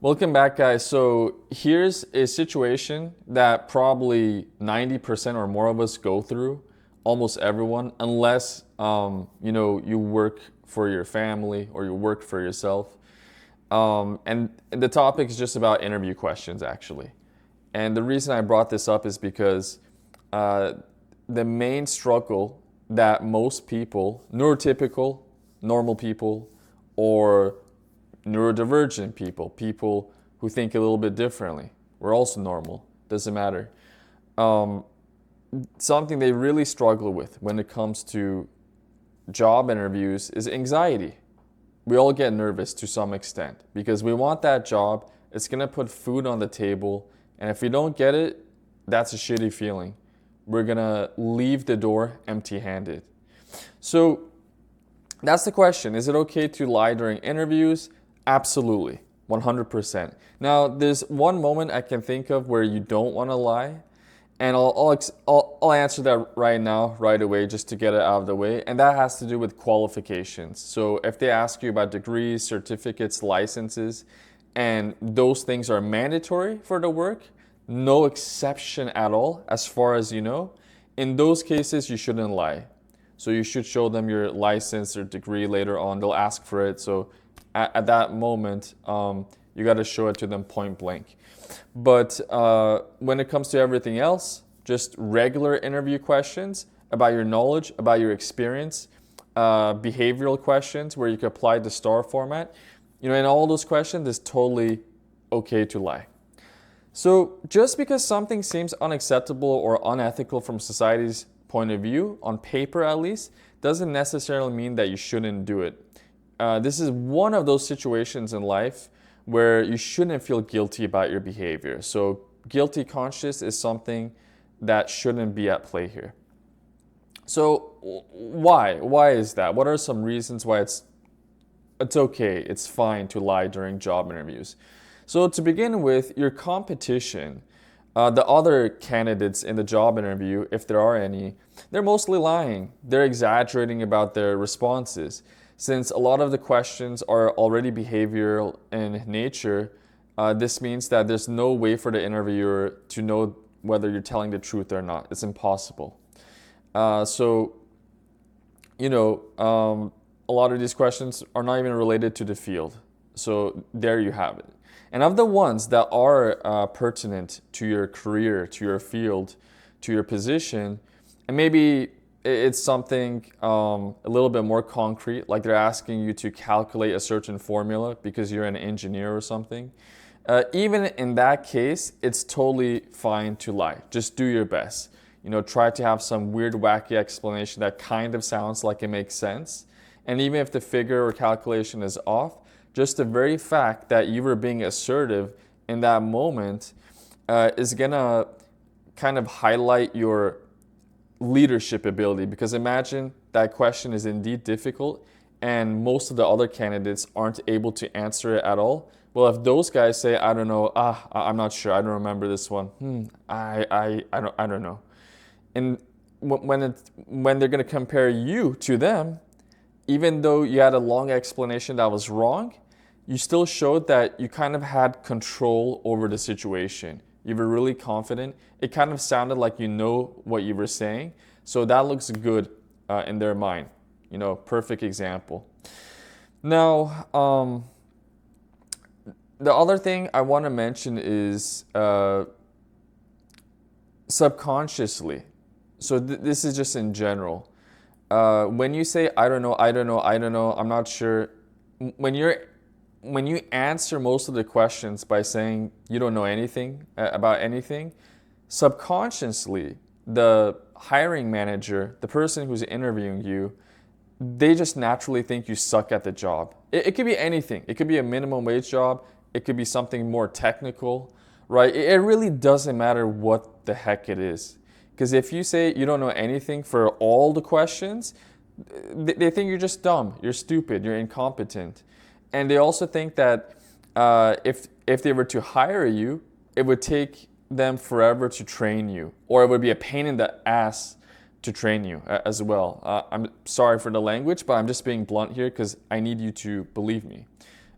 Welcome back, guys. So here's a situation that probably 90% or more of us go through, almost everyone, unless you work for your family or you work for yourself. And the topic is just about interview questions, actually. And the reason I brought this up is because uh, the main struggle that most people, neurotypical, normal people, or neurodivergent people, people who think a little bit differently, we're also normal, doesn't matter. Um, Something they really struggle with when it comes to job interviews is anxiety. We all get nervous to some extent because we want that job. It's going to put food on the table. And if we don't get it, that's a shitty feeling. We're going to leave the door empty handed. So that's the question. Is it okay to lie during interviews? Absolutely, 100%. Now, there's one moment I can think of where you don't want to lie, and I'll answer that right now, right away, just to get it out of the way. And that has to do with qualifications. So if they ask you about degrees, certificates, licenses, and those things are mandatory for the work, no exception at all, as far as you know, in those cases, you shouldn't lie. So you should show them your license or degree later on. They'll ask for it. So at that moment, you got to show it to them point blank. But when it comes to everything else, just regular interview questions about your knowledge, about your experience, behavioral questions where you can apply the STAR format. In all those questions, it's totally okay to lie. So just because something seems unacceptable or unethical from society's point of view, on paper at least, doesn't necessarily mean that you shouldn't do it. This is one of those situations in life where you shouldn't feel guilty about your behavior. So guilty conscious is something that shouldn't be at play here. So why? Why is that? What are some reasons why it's okay, it's fine to lie during job interviews? So to begin with, your competition, the other candidates in the job interview, if there are any, they're mostly lying. They're exaggerating about their responses. Since a lot of the questions are already behavioral in nature, this means that there's no way for the interviewer to know whether you're telling the truth or not. It's impossible. So, a lot of these questions are not even related to the field. So there you have it. And of the ones that are pertinent to your career, to your field, to your position, and maybe it's something a little bit more concrete, like they're asking you to calculate a certain formula because you're an engineer or something. Even in that case, it's totally fine to lie. Just do your best. Try to have some weird, wacky explanation that kind of sounds like it makes sense. And even if the figure or calculation is off, just the very fact that you were being assertive in that moment is gonna kind of highlight your leadership ability, because imagine that question is indeed difficult and most of the other candidates aren't able to answer it at all. Well, if those guys say, I don't know, I'm not sure, I don't remember this one, I don't know. And when they're going to compare you to them, even though you had a long explanation that was wrong, you still showed that you kind of had control over the situation. You were really confident. It kind of sounded like you know what you were saying. So that looks good in their mind. Perfect example. Now, the other thing I want to mention is subconsciously. So this is just in general. When you say, I don't know, I don't know, I don't know, I'm not sure, when you answer most of the questions by saying you don't know anything about anything, subconsciously, the hiring manager, the person who's interviewing you, they just naturally think you suck at the job. It could be anything. It could be a minimum wage job. It could be something more technical, right? It really doesn't matter what the heck it is. Because if you say you don't know anything for all the questions, they think you're just dumb, you're stupid, you're incompetent. And they also think that if they were to hire you, it would take them forever to train you, or it would be a pain in the ass to train you as well. I'm sorry for the language, but I'm just being blunt here because I need you to believe me.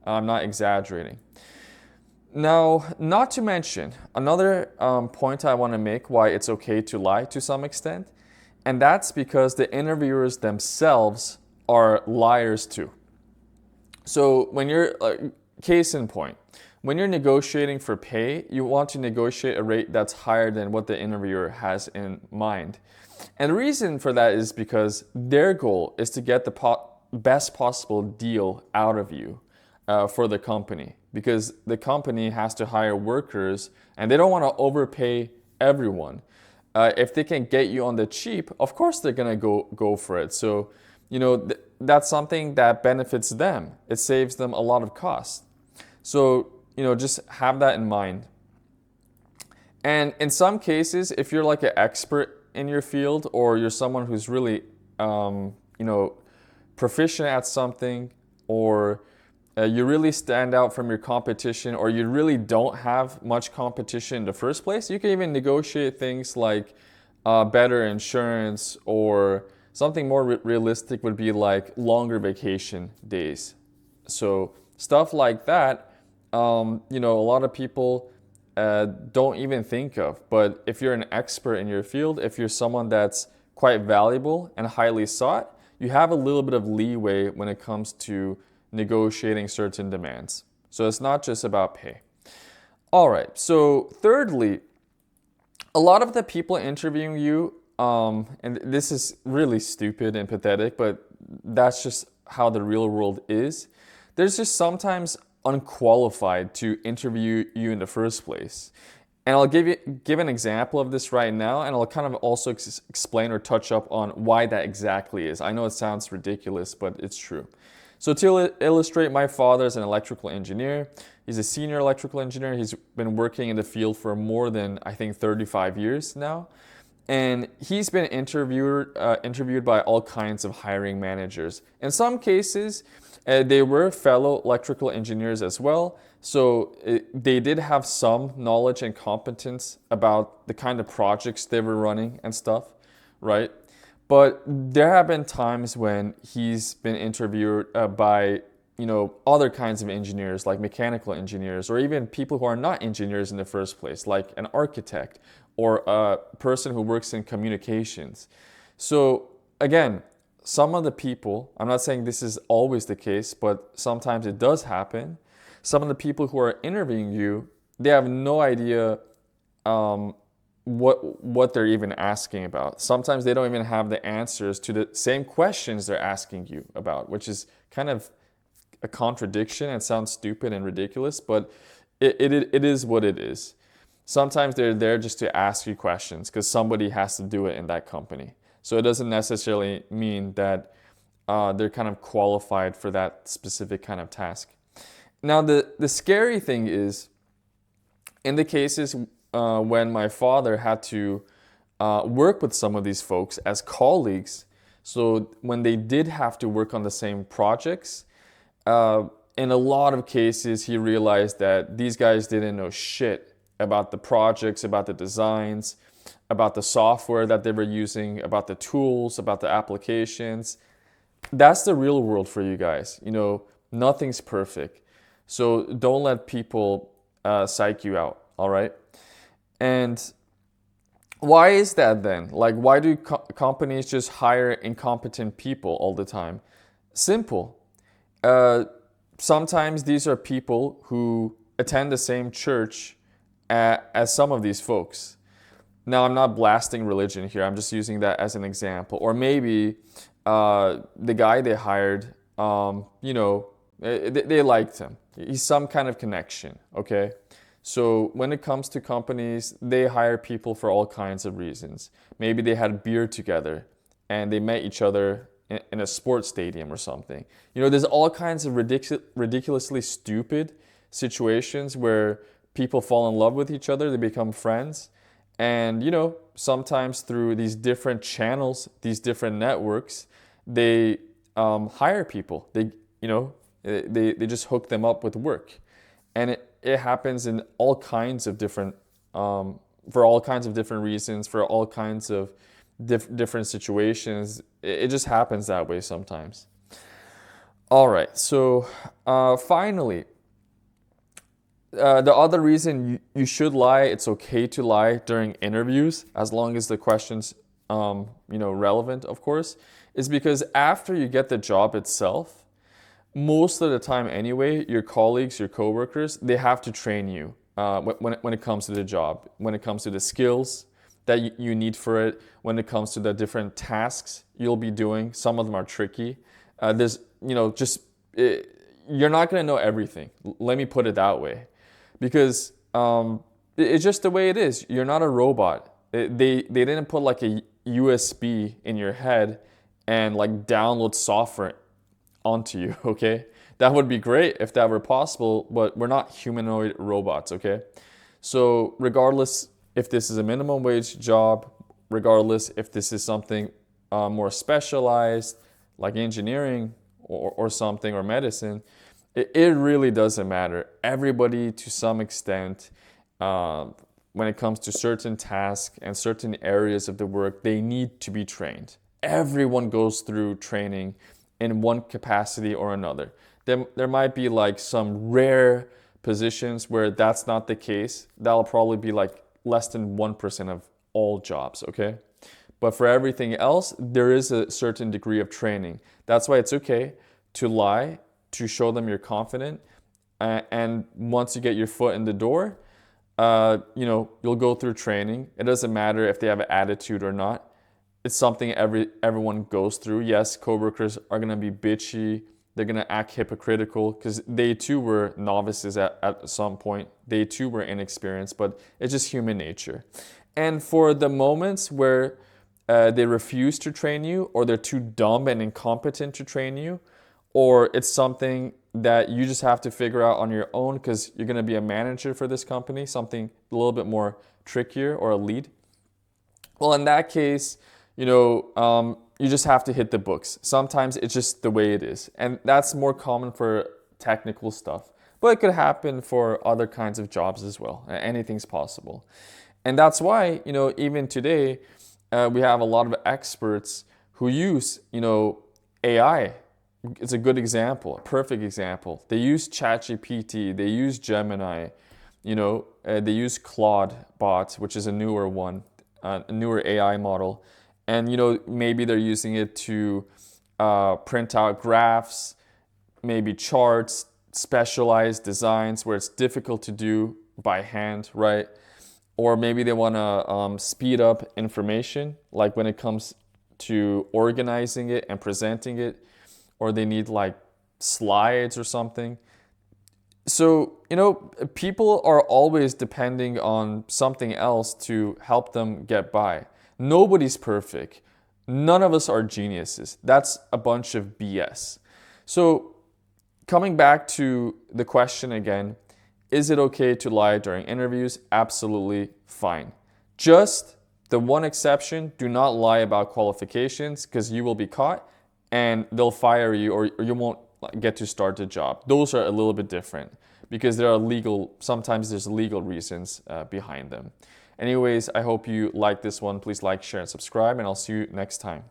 I'm not exaggerating. Now, not to mention, another point I want to make why it's okay to lie to some extent, and that's because the interviewers themselves are liars too. So when you're, case in point, when you're negotiating for pay, you want to negotiate a rate that's higher than what the interviewer has in mind. And the reason for that is because their goal is to get the best possible deal out of you for the company, because the company has to hire workers and they don't want to overpay everyone. If they can get you on the cheap, of course they're gonna go for it. So, that's something that benefits them. It saves them a lot of cost. So, just have that in mind. And in some cases, if you're like an expert in your field, or you're someone who's really, proficient at something, or you really stand out from your competition, or you really don't have much competition in the first place, you can even negotiate things like better insurance, or something more realistic would be like longer vacation days. So stuff like that, a lot of people don't even think of. But if you're an expert in your field, if you're someone that's quite valuable and highly sought, you have a little bit of leeway when it comes to negotiating certain demands. So it's not just about pay. All right, so thirdly, a lot of the people interviewing you, and this is really stupid and pathetic, but that's just how the real world is. There's just sometimes unqualified to interview you in the first place. And I'll give an example of this right now, and I'll kind of also explain or touch up on why that exactly is. I know it sounds ridiculous, but it's true. So to illustrate, my father is an electrical engineer. He's a senior electrical engineer. He's been working in the field for more than, I think, 35 years now. And he's been interviewed by all kinds of hiring managers. In some cases, they were fellow electrical engineers as well. So they did have some knowledge and competence about the kind of projects they were running and stuff, right? But there have been times when he's been interviewed by, other kinds of engineers, like mechanical engineers, or even people who are not engineers in the first place, like an architect or a person who works in communications. So again, some of the people, I'm not saying this is always the case, but sometimes it does happen. Some of the people who are interviewing you, they have no idea what they're even asking about. Sometimes they don't even have the answers to the same questions they're asking you about, which is kind of a contradiction and sounds stupid and ridiculous, but it is what it is. Sometimes they're there just to ask you questions because somebody has to do it in that company. So it doesn't necessarily mean that they're kind of qualified for that specific kind of task. Now, the scary thing is, in the cases when my father had to work with some of these folks as colleagues, so when they did have to work on the same projects, in a lot of cases, he realized that these guys didn't know shit about the projects, about the designs, about the software that they were using, about the tools, about the applications. That's the real world for you guys. Nothing's perfect. So don't let people psych you out, all right? And why is that then? Like, why do companies just hire incompetent people all the time? Simple. Sometimes these are people who attend the same church as some of these folks. Now, I'm not blasting religion here. I'm just using that as an example. Or maybe the guy they hired, they liked him. He's some kind of connection, okay? So when it comes to companies, they hire people for all kinds of reasons. Maybe they had beer together and they met each other in a sports stadium or something. There's all kinds of ridiculously stupid situations where people fall in love with each other, they become friends. And, sometimes through these different channels, these different networks, they hire people. They just hook them up with work. And it happens in all kinds of different, for all kinds of different reasons, for all kinds of different situations. It just happens that way sometimes. All right, so finally, The other reason you should lie, it's okay to lie during interviews, as long as the question's relevant, of course, is because after you get the job itself, most of the time anyway, your colleagues, your coworkers, they have to train you when it comes to the job, when it comes to the skills that you need for it, when it comes to the different tasks you'll be doing. Some of them are tricky. There's, you're not going to know everything. Let me put it that way. Because it's just the way it is. You're not a robot. They didn't put like a USB in your head and like download software onto you, okay? That would be great if that were possible, but we're not humanoid robots, okay? So regardless if this is a minimum wage job, regardless if this is something more specialized like engineering or something, or medicine, it really doesn't matter. Everybody, to some extent, when it comes to certain tasks and certain areas of the work, they need to be trained. Everyone goes through training in one capacity or another. There might be like some rare positions where that's not the case. That'll probably be like less than 1% of all jobs, okay? But for everything else, there is a certain degree of training. That's why it's okay to lie, to show them you're confident. And once you get your foot in the door, you'll go through training. It doesn't matter if they have an attitude or not. It's something everyone goes through. Yes, coworkers are gonna be bitchy. They're gonna act hypocritical because they too were novices at some point. They too were inexperienced, but it's just human nature. And for the moments where they refuse to train you, or they're too dumb and incompetent to train you, or it's something that you just have to figure out on your own because you're going to be a manager for this company, something a little bit more trickier, or a lead. Well, in that case, you just have to hit the books. Sometimes it's just the way it is. And that's more common for technical stuff. But it could happen for other kinds of jobs as well. Anything's possible. And that's why, even today, we have a lot of experts who use, AI. It's a good example, a perfect example. They use ChatGPT, they use Gemini, they use Claude Bot, which is a newer one, a newer AI model. And, maybe they're using it to print out graphs, maybe charts, specialized designs where it's difficult to do by hand, right? Or maybe they want to speed up information, like when it comes to organizing it and presenting it, or they need like slides or something. So, people are always depending on something else to help them get by. Nobody's perfect. None of us are geniuses. That's a bunch of BS. So, coming back to the question again, is it okay to lie during interviews? Absolutely fine. Just the one exception, do not lie about qualifications because you will be caught and they'll fire you, or you won't get to start the job. Those are a little bit different because sometimes there's legal reasons behind them. Anyways, I hope you like this one. Please like, share, and subscribe, and I'll see you next time.